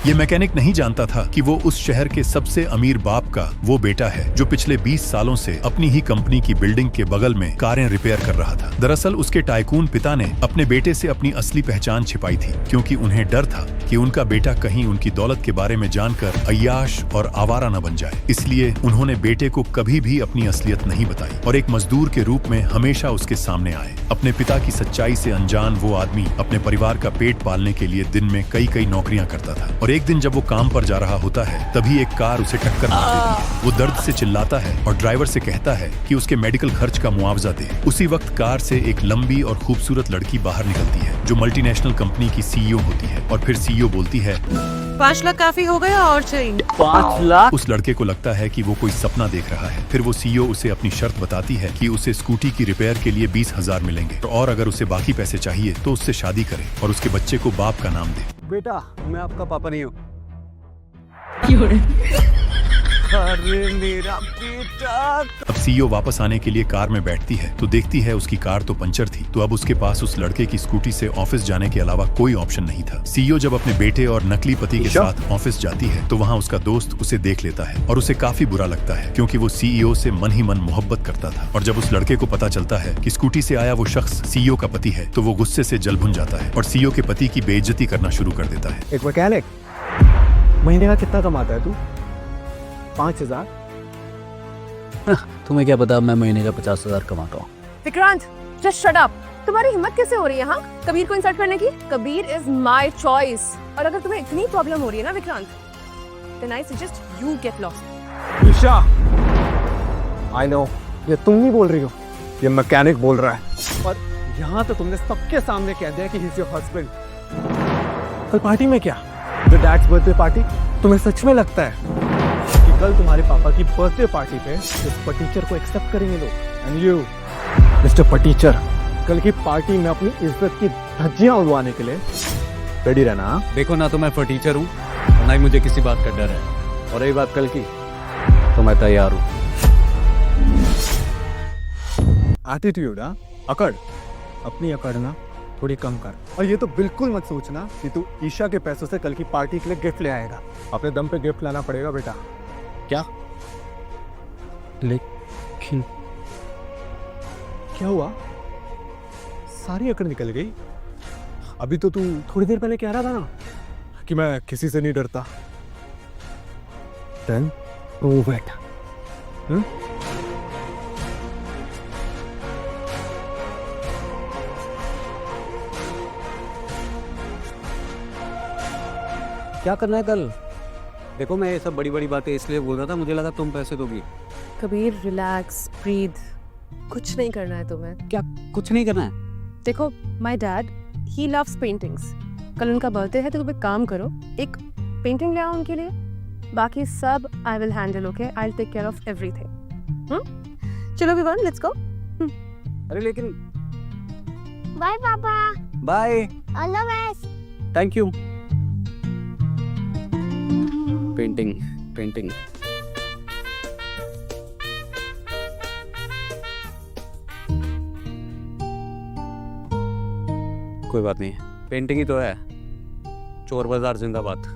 ये मैकेनिक नहीं जानता था कि वो उस शहर के सबसे अमीर बाप का वो बेटा है जो पिछले 20 सालों से अपनी ही कंपनी की बिल्डिंग के बगल में कारें रिपेयर कर रहा था। दरअसल उसके टाइकून पिता ने अपने बेटे से अपनी असली पहचान छिपाई थी, क्योंकि उन्हें डर था कि उनका बेटा कहीं उनकी दौलत के बारे में जानकर अय्याश और आवारा न बन जाए। इसलिए उन्होंने बेटे को कभी भी अपनी असलियत नहीं बताई और एक मजदूर के रूप में हमेशा उसके सामने आए। अपने पिता की सच्चाई से अनजान वो आदमी अपने परिवार का पेट पालने के लिए दिन में कई नौकरियां करता था। और एक दिन जब वो काम पर जा रहा होता है तभी एक कार उसे टक्कर मार देती है। वो दर्द से चिल्लाता है और ड्राइवर से कहता है कि उसके मेडिकल खर्च का मुआवजा दे। उसी वक्त कार से एक लंबी और खूबसूरत लड़की बाहर निकलती है जो मल्टीनेशनल कंपनी की सीईओ होती है। और फिर सीईओ बोलती है, 5 लाख काफी हो गया और चाहिए 5 लाख? उस लड़के को लगता है कि वो कोई सपना देख रहा है। फिर वो सीईओ उसे अपनी शर्त बताती है कि उसे स्कूटी की रिपेयर के लिए 20,000 मिलेंगे और अगर उसे बाकी पैसे चाहिए तो उससे शादी करे और उसके बच्चे को बाप का नाम दे। बेटा, मैं आपका पापा नहीं हूँ। अरे मेरा बेटा। अब सीईओ वापस आने के लिए कार में बैठती है तो देखती है उसकी कार तो पंचर थी, तो अब उसके पास उस लड़के की स्कूटी से ऑफिस जाने के अलावा कोई ऑप्शन नहीं था। सीईओ जब अपने बेटे और नकली पति के साथ ऑफिस जाती है तो वहाँ उसका दोस्त उसे देख लेता है और उसे काफी बुरा लगता है, क्योंकि वो सीईओ से मन ही मन मोहब्बत करता था। और जब उस लड़के को पता चलता है कि स्कूटी से आया वो शख्स सीईओ का पति है तो वो गुस्से से जल भुन जाता है और सीईओ के पति की बेइज्जती करना शुरू कर देता है। एक मैकेनिक महीने का कितना कमाता है तू? 5,000? तुम्हें क्या पता, मैं महीने का 50,000 कमाता हूँ। Vikrant, just shut up. तुम्हारी हिम्मत कैसे हो रही है हाँ कबीर को इंसल्ट करने की? Kabir is my choice. और अगर तुम्हें इतनी प्रॉब्लम हो रही है ना Vikrant, then I suggest you get lost. Isha, I know ये तुम नहीं बोल रही हो, ये मैकेनिक बोल रहा है। और यहाँ तो तुमने सबके सामने कह दिया कि ही इज योर हस्बैंड। कल पार्टी में क्या? The dad's birthday party? तुम्हें सच में लगता है कि कल तुम्हारे पापा की बर्थडे पार्टी पे इस पटीचर को एक्सेप्ट करेंगे लोग? एंड यू मिस्टर पटीचर, कल की पार्टी में अपनी इज्जत की धज्जियां उड़वाने के लिए रेडी रहना। देखो ना, तो मैं फटीचर हूँ, ना ही मुझे किसी बात का डर है। और रही बात कल की, तो मैं तैयार हूँ। एटीट्यूड, अकड़, अपनी अकड़ ना थोड़ी कम कर। और ये तो बिल्कुल मत सोचना कि तू ईशा के पैसों से कल की पार्टी के लिए गिफ्ट ले आएगा। अपने दम पे गिफ्ट लाना पड़ेगा बेटा। क्या? लेकिन क्या हुआ? सारी अकड़ निकल गई? अभी तो तू थोड़ी देर पहले कह रहा था ना कि मैं किसी से नहीं डरता। Then prove it. क्या करना है कल? देखो, मैं ये सब बड़ी बड़ी बातें इसलिए बोल रहा था, मुझे लगा तुम पैसे दोगी। Kabir relax, breathe. कुछ नहीं करना है तुम्हें। क्या कुछ नहीं करना है? देखो, my dad he loves paintings. कल उनका बर्थडे है तो तुम एक काम करो, एक पेंटिंग ले आओ उनके लिए। बाकी सब I will handle. Okay, I will take care of everything. चलो विवान, लेट्स गो। अरे लेकिन बाय पापा। Bye. All the best. Thank you. Painting painting कोई बात नहीं, पेंटिंग ही तो है। चोर बाजार जिंदाबाद।